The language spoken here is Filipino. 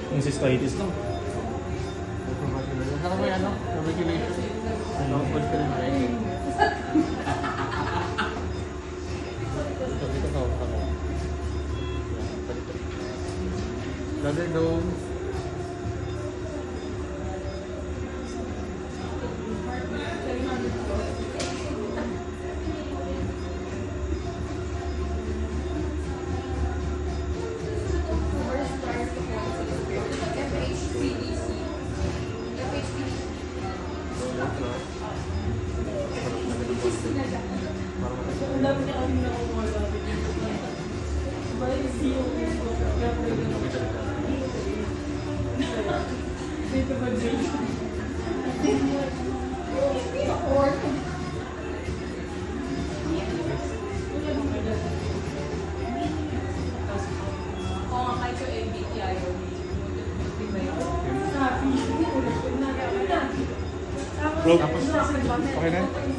Yung cystitis lang. Saka may ano, regulation. Ano, good ka rin rin. Dito ka, ako. Brother Dome. Ang dami niya kami nakukuha dati dito. Balik siyo. Dito ba dito? Bro, Tapos, okay na?